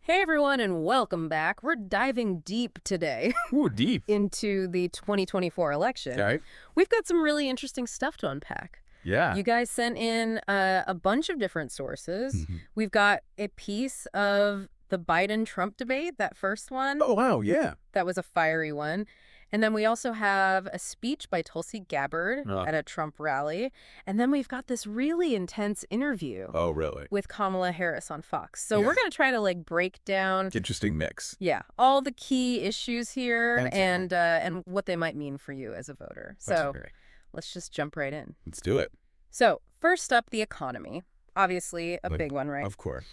Hey everyone, and welcome back. We're diving deep today Ooh, deep. into the 2024 election. All right. We've got some really interesting stuff to unpack. Yeah. You guys sent in a bunch of different sources. Mhm. We've got a piece of the Biden-Trump debate, that first one. Oh, wow, yeah. That was a fiery one. And then we also have a speech by Tulsi Gabbard at a Trump rally. And then we've got this really intense interview Oh, really? with Kamala Harris on Fox. So Yeah. we're going to try to break down Interesting mix. all the key issues here That's and what they might mean for you as a voter. So Fascinating. let's just jump right in. Let's do it. So first up, the economy. Obviously a big one, right? Of course.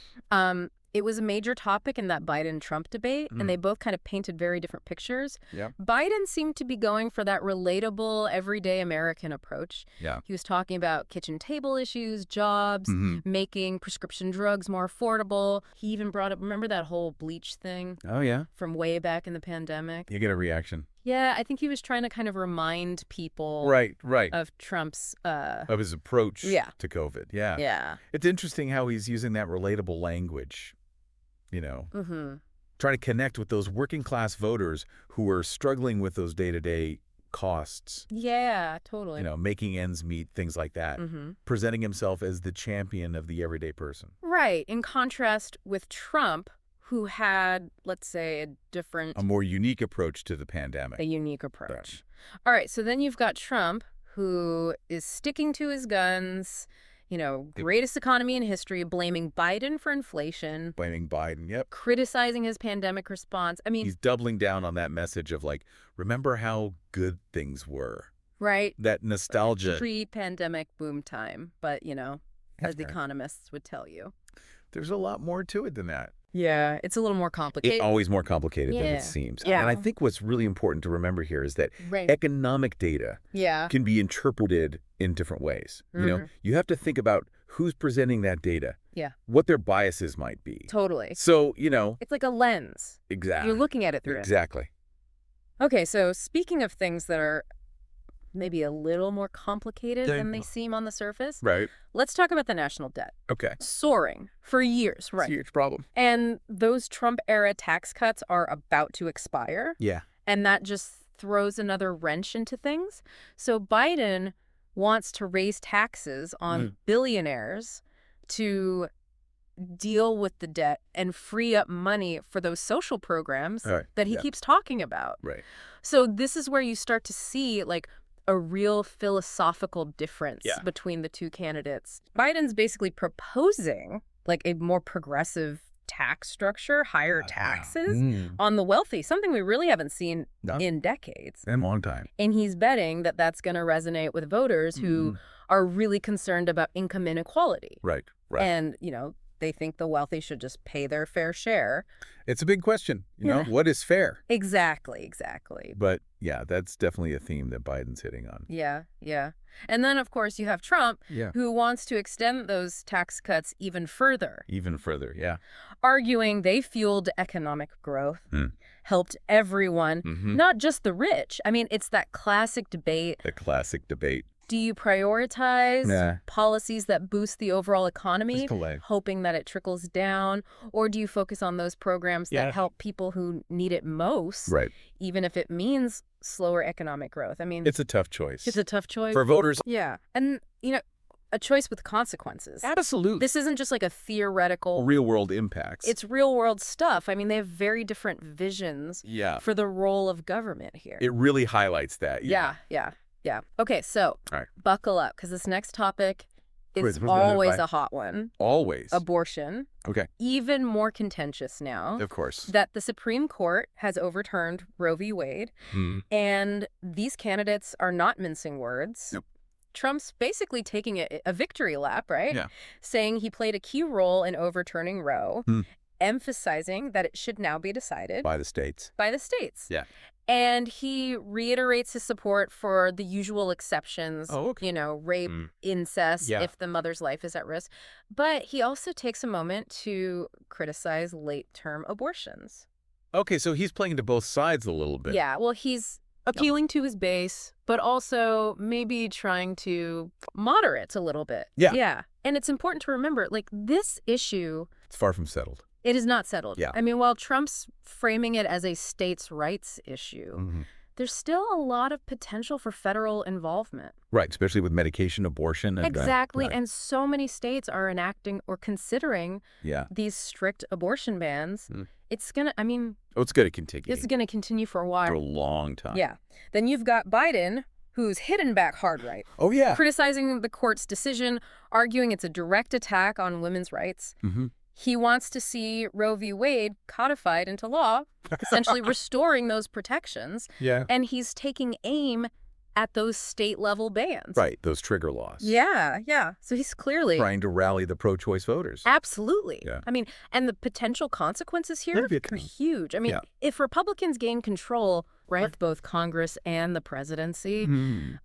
It was a major topic in that Biden-Trump debate, and they both kind of painted very different pictures. Yeah. Biden seemed to be going for that relatable, everyday American approach. Yeah. He was talking about kitchen table issues, jobs, making prescription drugs more affordable. He even brought up, remember that whole bleach thing Oh, yeah. from way back in the pandemic? You get a reaction. Yeah, I think he was trying to kind of remind people Right. of Trump's... Of his approach Yeah. to COVID. Yeah. Yeah. It's interesting how he's using that relatable language, trying to connect with those working class voters who are struggling with those day-to-day costs, Yeah, totally. making ends meet, things like that. Presenting himself as the champion of the everyday person. Right. In contrast with Trump, who had, let's say, A more unique approach to the pandemic. a unique approach. All right, so then you've got Trump, who is sticking to his guns, greatest economy in history, blaming Biden for inflation, Blaming Biden. Yep. criticizing his pandemic response. I mean, He's doubling down on that message of remember how good things were. right? That nostalgia. Pre-pandemic boom time, but, as That's the right. economists would tell you. There's a lot more to it than that. Yeah, it's a little more complicated. It's always more complicated than Yeah. it seems. Yeah. And I think what's really important to remember here is that Right. economic data Yeah. can be interpreted in different ways. You have to think about who's presenting that data. Yeah. What their biases might be. Totally. So, It's like a lens. exactly. You're looking at it through it. Exactly. Okay, so speaking of things that are maybe a little more complicated than they seem on the surface, Right. let's talk about the national debt. Okay. Soaring for years, It's a right? huge problem. And those Trump-era tax cuts are about to expire, Yeah. and that just throws another wrench into things. So Biden wants to raise taxes on billionaires to deal with the debt and free up money for those social programs Right. that he Yeah. keeps talking about. Right. So this is where you start to see a real philosophical difference Yeah. between the two candidates. Biden's basically proposing a more progressive tax structure, higher taxes on the wealthy, something we really haven't seen No. in decades. And a long time. And he's betting that that's going to resonate with voters who are really concerned about income inequality. Right. Right. And, they think the wealthy should just pay their fair share. It's a big question. Yeah. What is fair? Exactly. But yeah, that's definitely a theme that Biden's hitting on. Yeah. And then, of course, you have Trump, Yeah. who wants to extend those tax cuts even further, Even further. Yeah. arguing they fueled economic growth, helped everyone, not just the rich. I mean, it's that classic debate. The classic debate. Do you prioritize Nah. policies that boost the overall economy, Just delay. hoping that it trickles down, or do you focus on those programs that help people who need it most, Right. even if it means slower economic growth? I mean, It's a tough choice. it's a tough choice. For voters. Yeah. And, a choice with consequences. Absolutely. This isn't just a theoretical... Real world impacts. It's real-world stuff. I mean, they have very different visions Yeah. for the role of government here. It really highlights that. Yeah. Okay, so All right. buckle up, because this next topic is Wait, always why? a hot one. Always. Abortion. Okay. Even more contentious now. Of course. That the Supreme Court has overturned Roe v. Wade, and these candidates are not mincing words. Nope. Trump's basically taking a victory lap, right? Yeah. Saying he played a key role in overturning Roe, emphasizing that it should now be decided By the states. by the states. Yeah. And he reiterates his support for the usual exceptions, Oh, okay. rape, incest, Yeah. if the mother's life is at risk. But he also takes a moment to criticize late-term abortions. Okay, so he's playing to both sides a little bit. Yeah, well, he's appealing to his base, but also maybe trying to moderate a little bit. Yeah. Yeah. And it's important to remember, this issue, It's far from settled. It is not settled. Yeah. I mean, while Trump's framing it as a states' rights issue, there's still a lot of potential for federal involvement. Right, especially with medication, abortion. And, Exactly. And so many states are enacting or considering yeah. these strict abortion bans. It's going to, I mean... Oh, it's going to continue. It's going to continue for a while. For a long time. Yeah. Then you've got Biden, who's hitting back hard right. Oh, yeah. Criticizing the court's decision, arguing it's a direct attack on women's rights. He wants to see Roe v. Wade codified into law, essentially restoring those protections. Yeah. And he's taking aim at those state-level bans. Right, those trigger laws. Yeah, yeah. So he's clearly... trying to rally the pro-choice voters. Absolutely. Yeah. I mean, and the potential consequences here are huge. I mean, Yeah. if Republicans gain control, right, of both Congress and the presidency,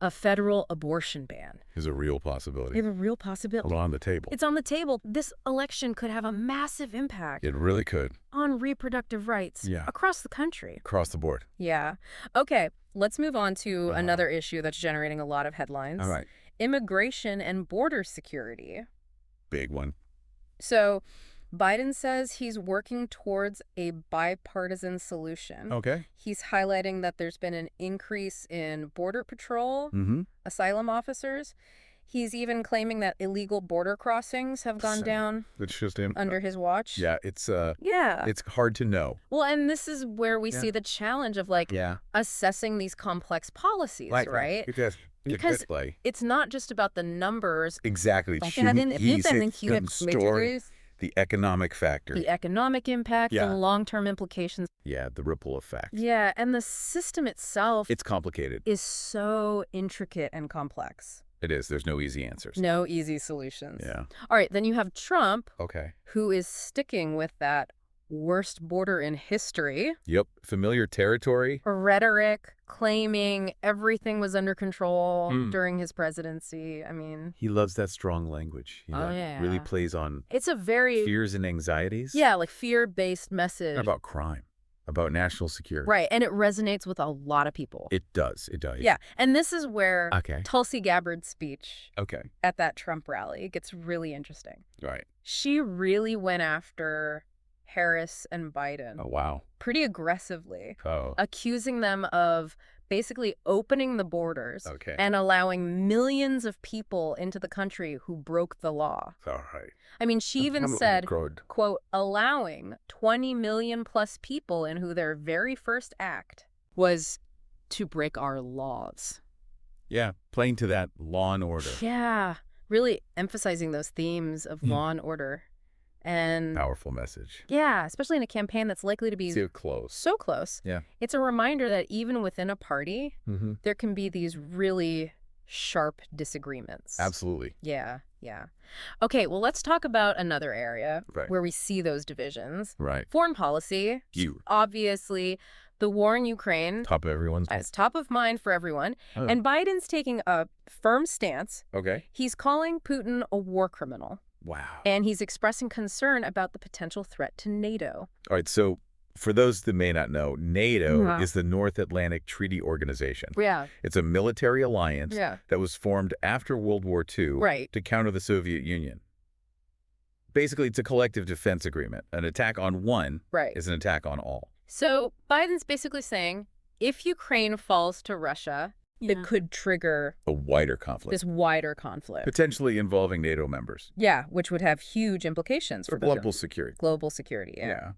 a federal abortion ban is a real possibility. is a real possibility. On the table. It's on the table. This election could have a massive impact It really could. on reproductive rights across the country. Across the board. Yeah. Okay, let's move on to another issue that's generating a lot of headlines. All right. Immigration and border security. Big one. So Biden says he's working towards a bipartisan solution. Okay. He's highlighting that there's been an increase in border patrol, asylum officers. He's even claiming that illegal border crossings have gone down It's just him. under his watch. Yeah, it's Yeah. it's hard to know. Well, and this is where we see the challenge of, like, assessing these complex policies, right? Because it's not just about the numbers. exactly. He's story, the economic factor. The economic impact, the long-term implications. Yeah, the ripple effect. Yeah, and the system itself It's complicated. is so intricate and complex. It is. There's no easy answers. No easy solutions. Yeah. All right, then you have Trump, Okay. who is sticking with that worst border in history. Yep. Familiar territory. Rhetoric, claiming everything was under control during his presidency. I mean... He loves that strong language. You know, yeah. Really plays on it's a very... fears and anxieties. Yeah, like fear-based message. About crime. About national security. Right, and it resonates with a lot of people. It does. It does. Yeah, and this is where Okay. Tulsi Gabbard's speech Okay. at that Trump rally gets really interesting. Right. She really went after Harris and Biden Oh, wow. pretty aggressively, Oh. accusing them of basically opening the borders Okay. and allowing millions of people into the country who broke the law. All right. I mean, she even said, Good. quote, allowing 20 million plus people in who their very first act was to break our laws. Yeah. Playing to that law and order. Yeah. Really emphasizing those themes of law and order. And Powerful message. yeah, especially in a campaign that's likely to be See it close. so close. Yeah. It's a reminder that even within a party, Mm-hmm. there can be these really sharp disagreements. Absolutely. Yeah, yeah. Okay, well, let's talk about another area Right. where we see those divisions. Right. Foreign policy. You. Obviously, the war in Ukraine Top of everyone's. is top of mind for everyone. Oh. And Biden's taking a firm stance. Okay. He's calling Putin a war criminal. Wow. And he's expressing concern about the potential threat to NATO. All right. So for those that may not know, NATO Yeah. is the North Atlantic Treaty Organization. Yeah. It's a military alliance Yeah. that was formed after World War II Right. to counter the Soviet Union. Basically, it's a collective defense agreement. An attack on one Right. is an attack on all. So Biden's basically saying if Ukraine falls to Russia, it could trigger A wider conflict. this wider conflict. Potentially involving NATO members. Yeah, which would have huge implications For for global security. global security. Yeah.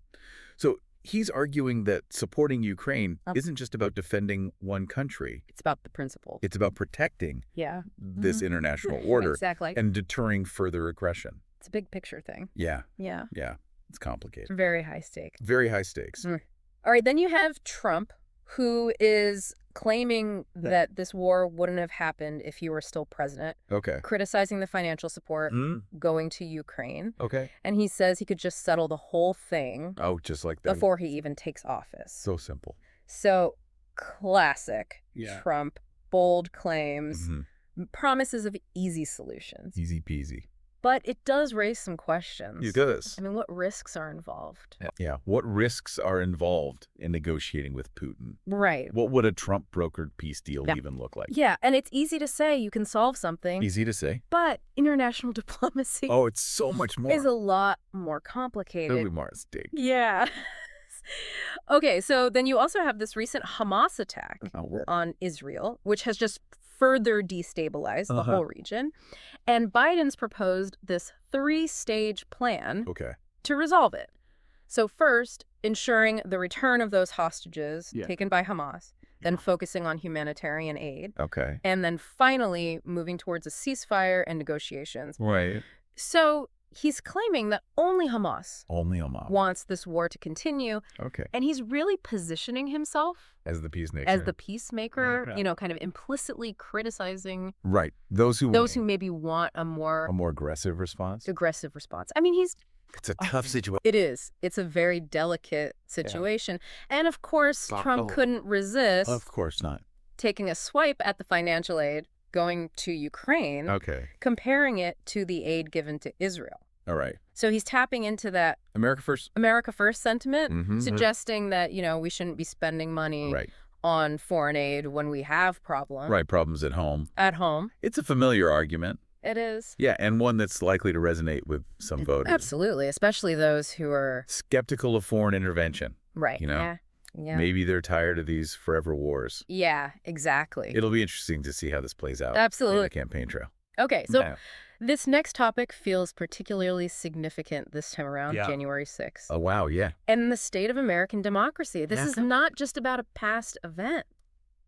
So he's arguing that supporting Ukraine isn't just about defending one country. It's about the principle. It's about protecting Yeah. this international order Exactly. and deterring further aggression. It's a big picture thing. Yeah. Yeah. Yeah. It's complicated. Very high stake. Very high stakes. All right, then you have Trump, who is claiming that this war wouldn't have happened if he were still president, Okay. criticizing the financial support going to Ukraine. Okay. And he says he could just settle the whole thing Oh, just like that. before he even takes office. So simple. So classic Yeah. Trump, bold claims, Mhm. promises of easy solutions. Easy peasy. But it does raise some questions. It does. I mean, what risks are involved? Yeah. What risks are involved in negotiating with Putin? Right. What would a Trump-brokered peace deal even look like? Yeah, and it's easy to say you can solve something. Easy to say. But international diplomacy Oh, it's so much more. is a lot more complicated. Totally more at stake. Yeah. Okay, so then you also have this recent Hamas attack on Israel, which has just further destabilized the whole region. And Biden's proposed this 3-stage plan to resolve it. So first, ensuring the return of those hostages taken by Hamas, then focusing on humanitarian aid. And then finally moving towards a ceasefire and negotiations. Right. So he's claiming that only Hamas wants this war to continue. And he's really positioning himself as the peacemaker. You know, kind of implicitly criticizing those who maybe want a more aggressive response. I mean, It's a tough situation. It is. It's a very delicate situation. And of course, Trump couldn't resist taking a swipe at the financial aid going to Ukraine, comparing it to the aid given to Israel. So he's tapping into that America first sentiment, suggesting that, you know, we shouldn't be spending money on foreign aid when we have problems. Problems at home. It's a familiar argument. It is. Yeah, and one that's likely to resonate with some voters. Absolutely, especially those who are skeptical of foreign intervention. You know? Yeah. Maybe they're tired of these forever wars. Yeah, exactly. It'll be interesting to see how this plays out. Absolutely. In the campaign trail. Okay, so this next topic feels particularly significant this time around, January 6th. Oh, wow, yeah. And the state of American democracy. This is not just about a past event.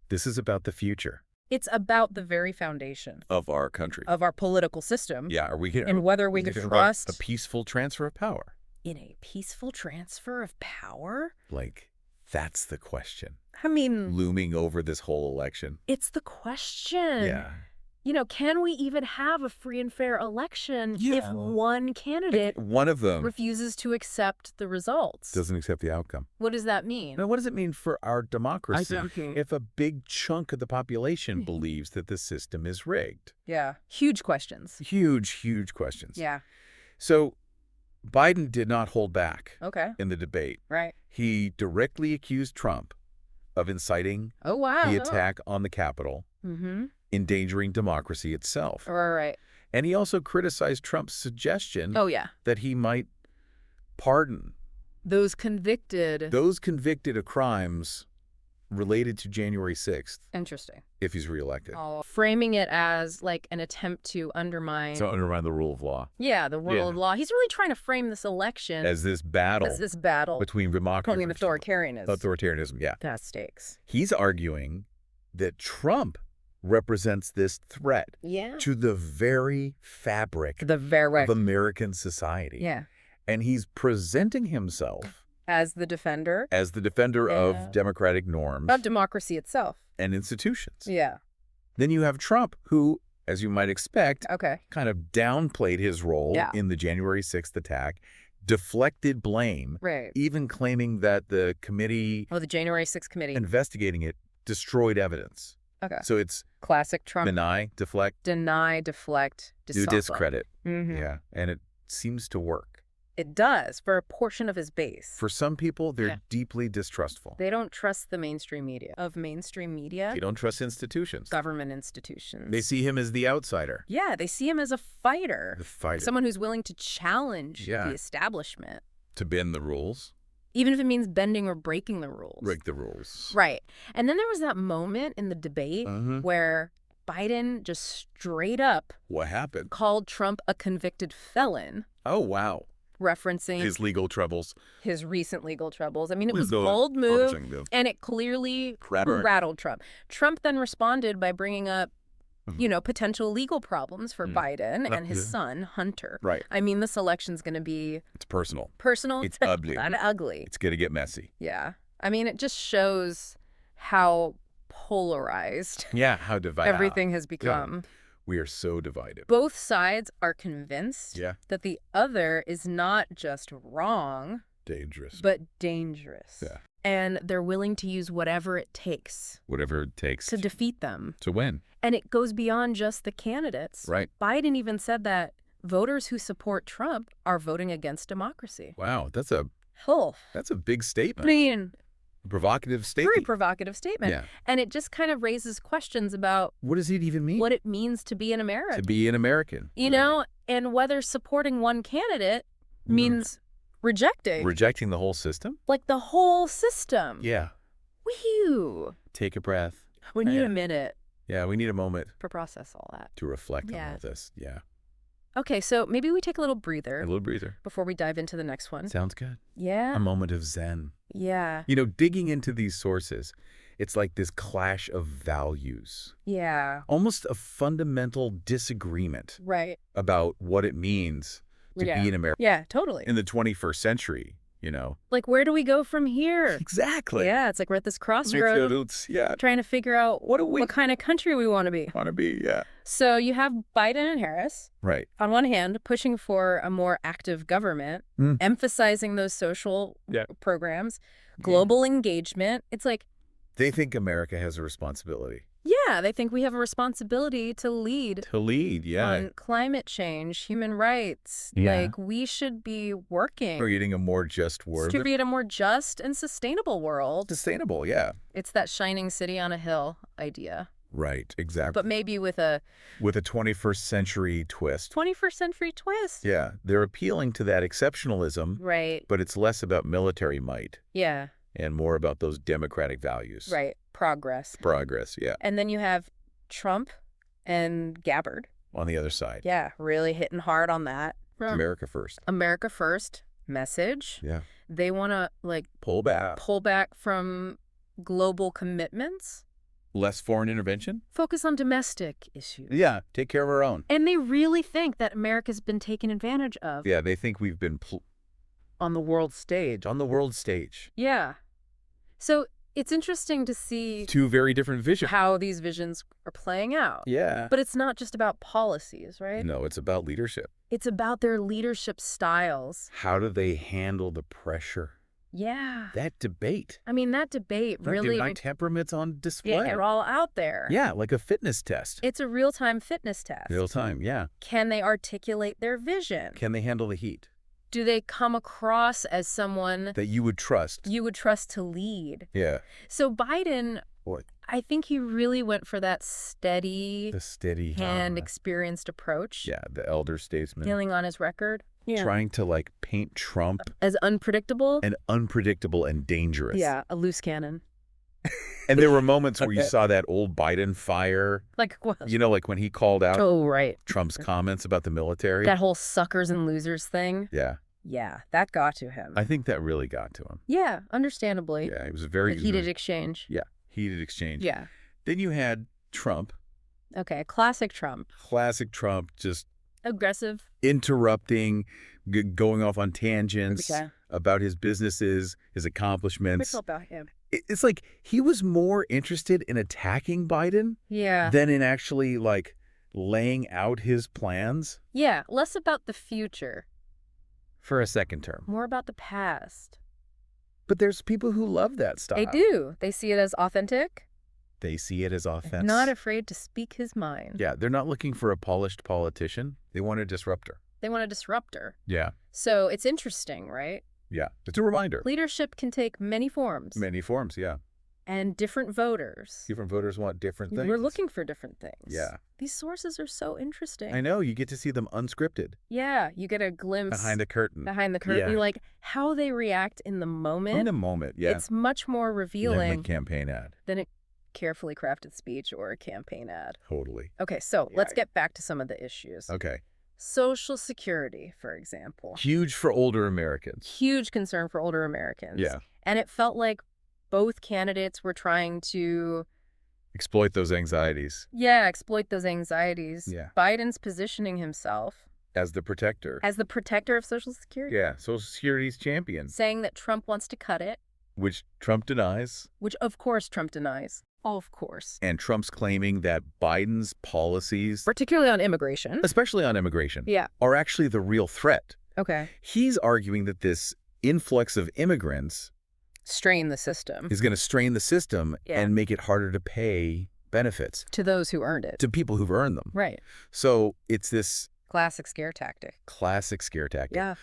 This is about the future. It's about the very foundation of our country. Of our political system. Yeah, are we here? And whether we could trust a peaceful transfer of power. In a peaceful transfer of power? Like, that's the question. I mean, looming over this whole election. It's the question. Yeah. You know, can we even have a free and fair election if one candidate, one of them, refuses to accept the results? Doesn't accept the outcome. What does that mean? Now, what does it mean for our democracy if a big chunk of the population believes that the system is rigged? Yeah. Huge questions. Huge questions. Yeah. So Biden did not hold back in the debate. Right. He directly accused Trump of inciting the attack on the Capitol, endangering democracy itself. Right. And he also criticized Trump's suggestion that he might pardon those convicted of crimes related to January 6th. Interesting. If he's reelected. Framing it as like an attempt to undermine the rule of law. Yeah, the rule of law. He's really trying to frame this election as this battle between democracy and authoritarianism. Authoritarianism, yeah. That stakes. He's arguing that Trump represents this threat to the very fabric of American society. Yeah. And he's presenting himself as the defender of democratic norms. Of democracy itself. And institutions. Yeah. Then you have Trump, who, as you might expect, kind of downplayed his role in the January 6th attack, deflected blame, even claiming that the committee... the January 6th committee. Investigating it destroyed evidence. So it's... Classic Trump. Deny, deflect, do discredit. Yeah. And it seems to work. It does, for a portion of his base. For some people, they're deeply distrustful. They don't trust the mainstream media. They don't trust institutions. Government institutions. They see him as the outsider. Yeah, they see him as a fighter. Someone who's willing to challenge the establishment. To bend the rules. Even if it means bending or breaking the rules. Break the rules. Right. And then there was that moment in the debate where Biden just straight up... What happened? Called Trump a convicted felon. Oh, wow. Referencing his legal troubles. His recent legal troubles. I mean, it was a bold move, and it clearly rattled Trump. Trump then responded by bringing up, you know, potential legal problems for Biden and his son, Hunter. Right. I mean, this election's going to be... It's personal. It's ugly. And ugly. It's going to get messy. Yeah. I mean, it just shows how polarized... how divided everything has become. Yeah. We are so divided. Both sides are convinced that the other is not just wrong, but dangerous. Yeah. And they're willing to use whatever it takes. To defeat them. To win. And it goes beyond just the candidates. Right. Biden even said that voters who support Trump are voting against democracy. Wow, that's a big statement. I mean, provocative statement. Very provocative statement. Yeah. And it just kind of raises questions about what does it even mean? What it means to be an American. To be an American. You know, and whether supporting one candidate means rejecting the whole system? Like the whole system. Yeah. Whew. Take a breath. We need a minute. Yeah, we need a moment to process all that. To reflect on all this. Yeah. Okay, so maybe we take a little breather. A little breather. Before we dive into the next one. Sounds good. Yeah. A moment of zen. Yeah. You know, digging into these sources, it's like this clash of values. Yeah. Almost a fundamental disagreement. Right. About what it means to be an American. Yeah, totally. In the 21st century, you know. Like, where do we go from here? Exactly. Yeah, it's like we're at this crossroads. Yeah. Trying to figure out what kind of country we want to be. Yeah. So you have Biden and Harris. Right. On one hand, pushing for a more active government, emphasizing those social programs, global engagement. It's like they think America has a responsibility. Yeah, they think we have a responsibility to lead. On climate change, human rights. Yeah. Like, we should be working. Creating a more just world. To create a more just and sustainable world. Sustainable, yeah. It's that shining city on a hill idea. Right, exactly. But maybe with a 21st century twist. 21st century twist. Yeah, they're appealing to that exceptionalism. Right. But it's less about military might. Yeah. And more about those democratic values. Right. Progress, yeah. And then you have Trump and Gabbard. On the other side. Yeah, really hitting hard on that. America first. America first message. Yeah. They want to, like, pull back from global commitments. Less foreign intervention. Focus on domestic issues. Yeah, take care of our own. And they really think that America's been taken advantage of. Yeah, they think we've been on the world stage. Yeah. So it's interesting to see two very different visions. How these visions are playing out. Yeah. But it's not just about policies, right? No, it's about leadership. It's about their leadership styles. How do they handle the pressure? Yeah. That debate. I mean, that debate really... My temperament's on display. Yeah, they're all out there. Yeah, like a fitness test. It's a real-time fitness test. Real-time, yeah. Can they articulate their vision? Can they handle the heat? Do they come across as someone that you would trust? You would trust to lead. Yeah. So Biden, I think he really went for that steady hand, experienced approach. Yeah, the elder statesman. Dealing on his record. Yeah. Trying to, like, paint Trump as unpredictable. And dangerous. Yeah, a loose cannon. And there were moments where you saw that old Biden fire. Like what? You know, like when he called out Trump's comments about the military. That whole suckers and losers thing. Yeah. Yeah, that got to him. I think that really got to him. Yeah, understandably. Yeah, it was a very heated exchange. Yeah, heated exchange. Yeah. Then you had Trump. Okay, classic Trump. Just aggressive. Interrupting, going off on tangents about his businesses, his accomplishments. What's about him? It's like he was more interested in attacking Biden than in actually, like, laying out his plans. Yeah, less about the future. For a second term. More about the past. But there's people who love that style. They do. They see it as authentic. Not afraid to speak his mind. Yeah, they're not looking for a polished politician. They want a disruptor. Yeah. So it's interesting, right? Yeah, it's a reminder. Leadership can take many forms. Yeah. And different voters. Different voters want different things. We're looking for different things. Yeah. These sources are so interesting. I know. You get to see them unscripted. Yeah. You get a glimpse. Behind the curtain. Yeah. You like how they react in the moment. Yeah. It's much more revealing than a campaign ad. Than a carefully crafted speech or a campaign ad. Totally. Okay, so let's get back to some of the issues. Okay. Social Security, for example. Huge for older Americans. Huge concern for older Americans. Yeah. And it felt like both candidates were trying to exploit those anxieties. Yeah, exploit those anxieties. Yeah. Biden's positioning himself as the protector. Of Social Security. Yeah, Social Security's champion. Saying that Trump wants to cut it. Which Trump denies. Which, of course, Trump denies. Of course. And Trump's claiming that Biden's policies, particularly on immigration, are actually the real threat. Okay. He's arguing that this influx of immigrants strain the system. Is going to strain the system and make it harder to pay benefits. To those who earned it. To people who've earned them. Right. So it's this Classic scare tactic. Classic scare tactic. Yeah.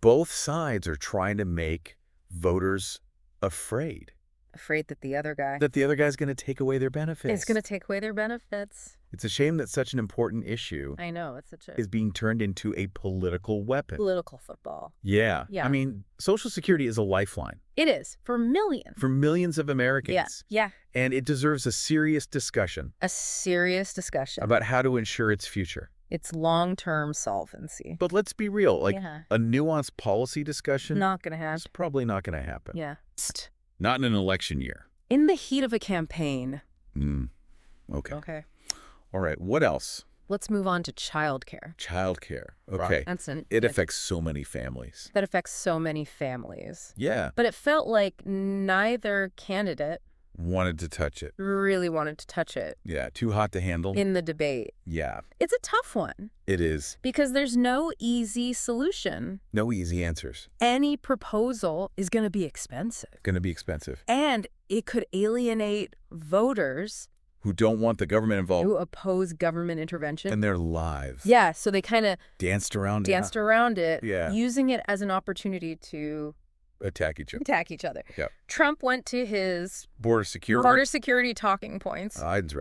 Both sides are trying to make voters afraid. Afraid that the other guy... That the other guy's going to take away their benefits. It's going to take away their benefits. It's a shame that such an important issue... I know, it's such a... is being turned into a political weapon. Political football. Yeah. I mean, Social Security is a lifeline. It is. For millions. For millions of Americans. Yeah. And it deserves a serious discussion. A serious discussion. About how to ensure its future. Its long-term solvency. But let's be real. Like, a nuanced policy discussion... Not going to happen. It's probably not going to happen. Yeah. Not in an election year. In the heat of a campaign. Okay. All right. What else? Let's move on to childcare. Childcare. Okay. It affects so many families. That affects so many families. Yeah. But it felt like neither candidate wanted to touch it. Really wanted to touch it. Yeah. Too hot to handle. In the debate. Yeah. It's a tough one. It is. Because there's no easy solution. No easy answers. Any proposal is going to be expensive. And it could alienate voters who don't want the government involved. Who oppose government intervention. In their lives. Yeah, so they kind of... Danced around it. Yeah. Using it as an opportunity to... Attack each other. Yep. Trump went to his... Border security talking points. Biden's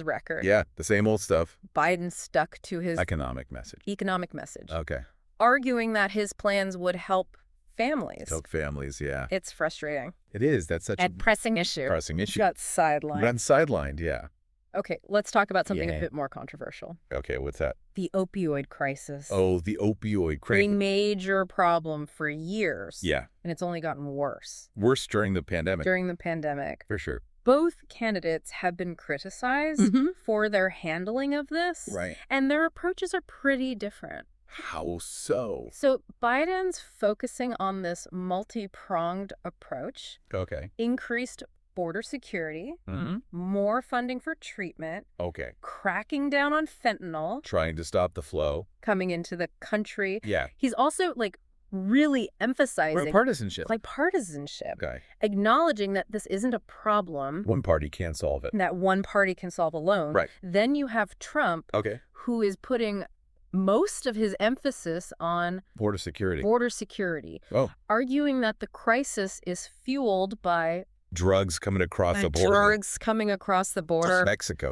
record. Yeah, the same old stuff. Biden stuck to his... Economic message. Okay. Arguing that his plans would help families. Yeah. It's frustrating. It is. That's such a pressing issue. Got sidelined. Yeah. Okay, let's talk about something a bit more controversial. Okay, what's that? The opioid crisis. Oh, the opioid crisis. A major problem for years. Yeah. And it's only gotten worse. Worse during the pandemic. For sure. Both candidates have been criticized for their handling of this. Right. And their approaches are pretty different. How so? So Biden's focusing on this multi-pronged approach. Okay. Increased border security, more funding for treatment, cracking down on fentanyl, trying to stop the flow coming into the country. Yeah. He's also really emphasizing partisanship. Acknowledging that this isn't a problem. One party can't solve it. That one party can solve alone. Right. Then you have Trump, who is putting most of his emphasis on border security. Arguing that the crisis is fueled by drugs coming across the border.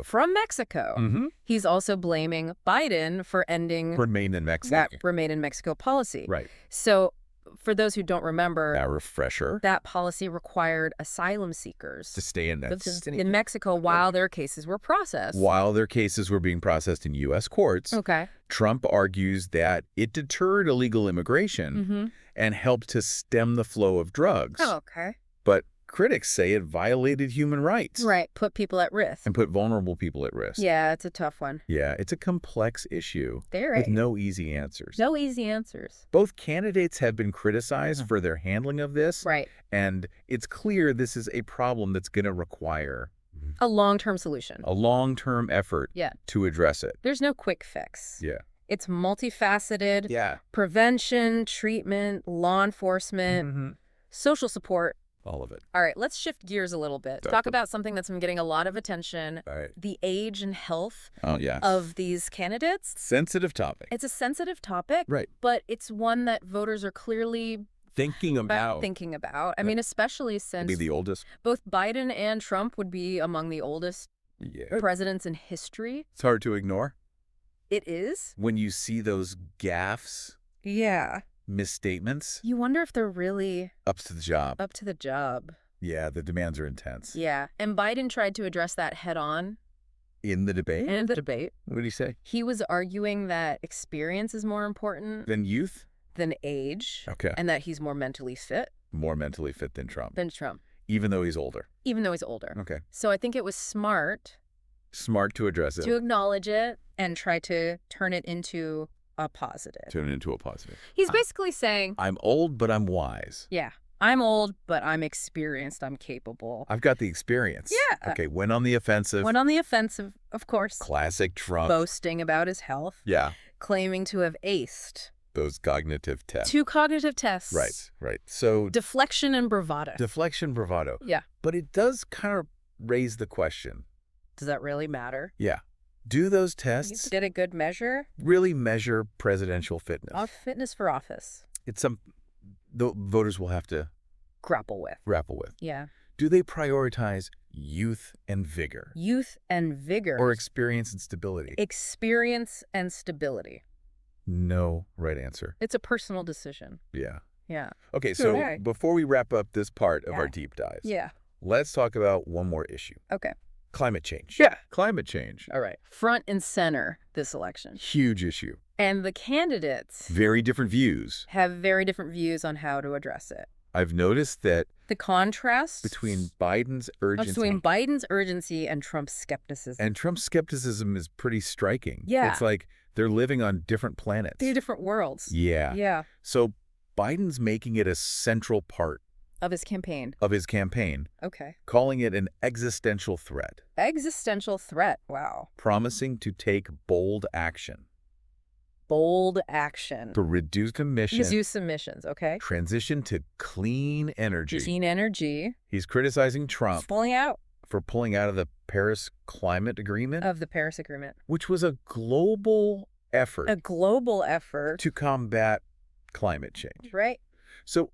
From Mexico. He's also blaming Biden for ending Remain in Mexico policy. Right. So for those who don't remember, a refresher, that policy required asylum seekers to stay in Mexico while their cases were processed. While their cases were being processed in U.S. courts. Trump argues that it deterred illegal immigration and helped to stem the flow of drugs. But critics say it violated human rights. Right. Put people at risk. And put vulnerable people at risk. Yeah, it's a tough one. Yeah, it's a complex issue. With no easy answers. Both candidates have been criticized for their handling of this. Right. And it's clear this is a problem that's going to require a long-term solution. A long-term effort to address it. There's no quick fix. Yeah. It's multifaceted. Yeah. Prevention, treatment, law enforcement, social support. All of it. All right, let's shift gears a little bit. Talk about something that's been getting a lot of attention. The age and health of these candidates. Sensitive topic. It's a sensitive topic. Right. But it's one that voters are clearly thinking about. I mean, especially since be the oldest. Both Biden and Trump would be among the oldest presidents in history. It's hard to ignore. It is. When you see those gaffes. Yeah. Misstatements. You wonder if they're really up to the job. Yeah, the demands are intense. Yeah, and Biden tried to address that head on. In the debate? What did he say? He was arguing that experience is more important than youth, than age. Okay. And that he's more mentally fit. More mentally fit than Trump. Even though he's older. Okay. So I think it was smart to address it. To acknowledge it and try to turn it into a positive. He's basically saying, I'm old, but I'm wise. Yeah. I'm old, but I'm experienced. I'm capable. I've got the experience. Yeah. Okay, went on the offensive, of course. Classic Trump. Boasting about his health. Yeah. Claiming to have aced. Those cognitive tests. 2 cognitive tests. Right. So deflection and bravado. Yeah. But it does kind of raise the question. Does that really matter? Yeah. Do those tests get a good measure? Really measure presidential fitness? Fitness for office. It's the voters will have to grapple with. Yeah. Do they prioritize youth and vigor? Youth and vigor. Or experience and stability? Experience and stability. No right answer. It's a personal decision. Yeah. Yeah. Okay, so before we wrap up this part of our deep dives, let's talk about one more issue. Okay. Climate change. Yeah. Climate change. All right. Front and center this election. Huge issue. And the candidates very different views. Have very different views on how to address it. I've noticed that the contrast between Biden's urgency and Trump's skepticism. And Trump's skepticism is pretty striking. Yeah. It's like they're living on different planets. They're different worlds. Yeah. Yeah. So Biden's making it a central part of his campaign. Okay. Calling it an existential threat. Existential threat. Wow. Promising to take bold action. Bold action. To reduce emissions. Reduce emissions, okay. Transition to clean energy. Clean energy. He's criticizing Trump. Pulling out. For pulling out of the Paris Climate Agreement. Of the Paris Agreement. Which was a global effort. A global effort. To combat climate change. Right. So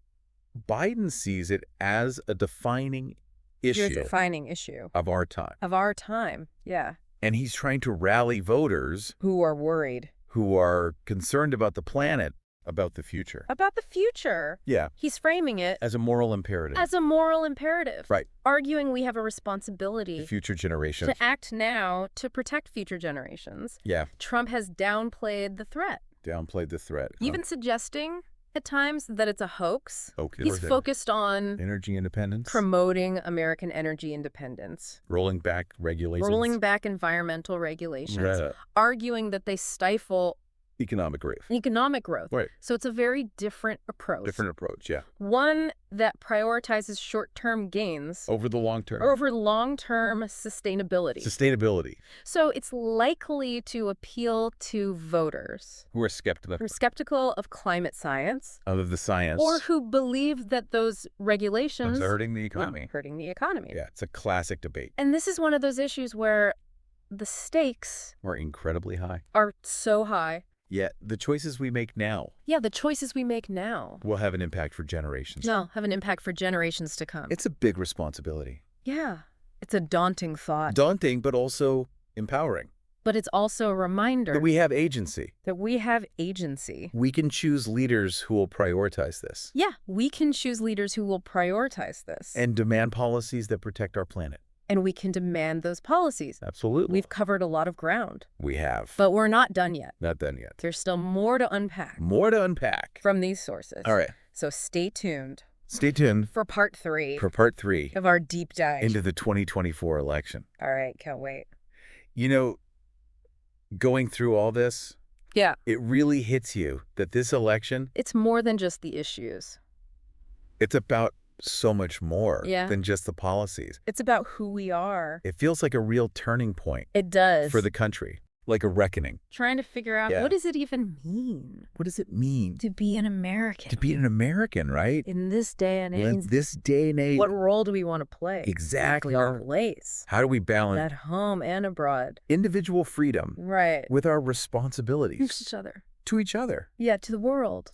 Biden sees it as a defining issue. Of our time. Of our time, yeah. And he's trying to rally voters. Who are worried. Who are concerned about the planet, about the future. About the future. Yeah. He's framing it. As a moral imperative. Right. Arguing we have a responsibility. The future generations. To act now to protect future generations. Yeah. Trump has downplayed the threat. Even suggesting at times that it's a hoax. He's focused on energy independence, promoting American energy independence, rolling back regulations, environmental regulations, arguing that they stifle economic growth. Right. So it's a very different approach. Yeah. One that prioritizes short-term gains over the long term. Over long-term sustainability. So it's likely to appeal to voters who are skeptical of climate science. Of the science. Or who believe that those regulations are hurting the economy. Yeah, it's a classic debate. And this is one of those issues where the stakes are incredibly high. Are so high. Yet the choices we make now. Will have an impact for generations. Have an impact for generations to come. It's a big responsibility. Yeah. It's a daunting thought. Daunting, but also empowering. But it's also a reminder. That we have agency. We can choose leaders who will prioritize this. Yeah. We can choose leaders who will prioritize this. And demand policies that protect our planet. And we can demand those policies. Absolutely. We've covered a lot of ground. We have. But we're not done yet. There's still more to unpack. From these sources. All right. So stay tuned. For part 3. Of our deep dive. Into the 2024 election. All right. Can't wait. You know, going through all this. Yeah. It really hits you that this election. It's more than just the issues. It's about so much more than just the policies. It's about who we are. It feels like a real turning point. It does. For the country. Like a reckoning. Trying to figure out, what does it even mean? What does it mean? To be an American. To be an American, right? In this day and age. What role do we want to play? Exactly. Our place. How do we balance? At home and abroad. Individual freedom. Right. With our responsibilities. To each other. Yeah, to the world.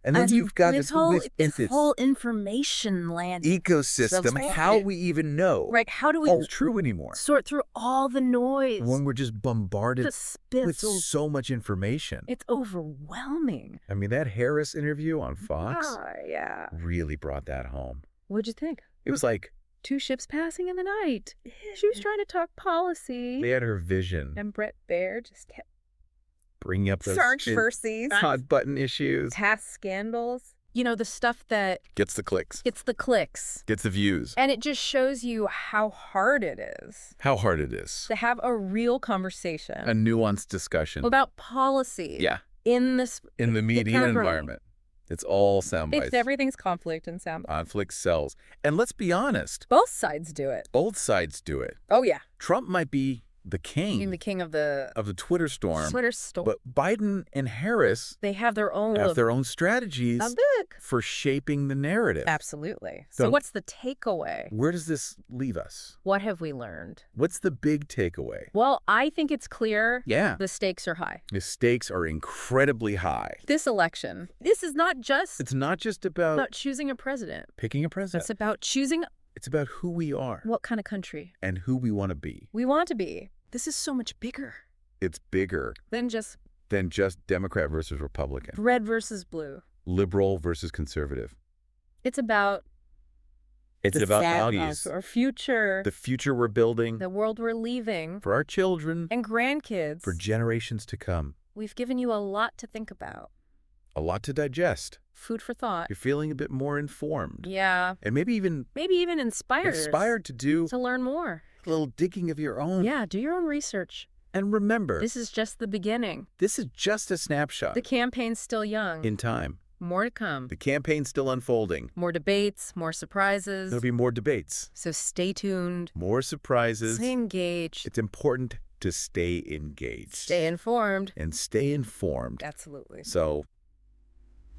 And then you've got this whole information land ecosystem. How do we even know? Right. How do we it's true anymore? Sort through all the noise. When we're just bombarded with so much information. It's overwhelming. I mean, that Harris interview on Fox yeah. really brought that home. What'd you think? It was like 2 ships passing in the night. She was trying to talk policy. They had her vision. And Brett Baird just kept bringing up those hot button issues. Past scandals. You know, the stuff that gets the clicks. Gets the views. And it just shows you how hard it is. To have a real conversation. A nuanced discussion. About policy. Yeah. In the media environment. It's all sound bites. Everything's conflict and sound bites. Conflict sells. And let's be honest. Both sides do it. Oh, yeah. Trump might be the king. The king of the Twitter storm. Twitter storm. But Biden and Harris, they have their own strategies for shaping the narrative. Absolutely. So what's the takeaway? Where does this leave us? What have we learned? What's the big takeaway? Well, I think it's clear. Yeah. The stakes are high. The stakes are incredibly high. This election, this is not just... It's not just about choosing a president. Picking a president. It's about choosing... It's about who we are. What kind of country. And who we want to be. We want to be. This is so much bigger. It's bigger. Than just Democrat versus Republican. Red versus blue. Liberal versus conservative. It's about... It's about values. Our future. The future we're building. The world we're leaving. For our children. And grandkids. For generations to come. We've given you a lot to think about. A lot to digest. Food for thought. You're feeling a bit more informed. Yeah. And maybe even inspired. Inspired to learn more. A little digging of your own. Yeah, do your own research. And remember, this is just the beginning. This is just a snapshot. The campaign's still young. In time. More to come. The campaign's still unfolding. More debates, more surprises. There'll be more debates. So stay tuned. More surprises. Stay engaged. It's important to stay engaged. Stay informed. And stay informed. Absolutely. So,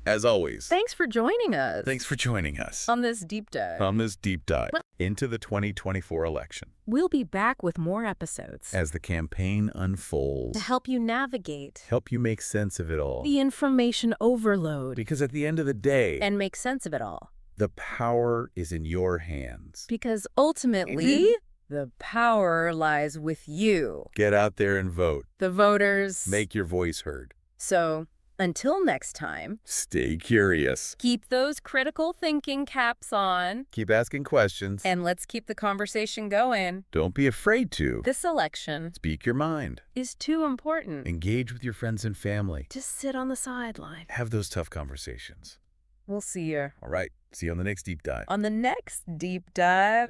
as always. Thanks for joining us. Thanks for joining us. On this deep dive. Into the 2024 election. We'll be back with more episodes. As the campaign unfolds. To help you navigate. Help you make sense of it all. The information overload. Because at the end of the day. And make sense of it all. The power is in your hands. Because ultimately, the power lies with you. Get out there and vote. The voters. Make your voice heard. So, until next time, stay curious. Keep those critical thinking caps on. Keep asking questions. And let's keep the conversation going. Don't be afraid to. This election. Speak your mind. Is too important. Engage with your friends and family. Just sit on the sideline. Have those tough conversations. We'll see you. All right. See you on the next deep dive. On the next deep dive.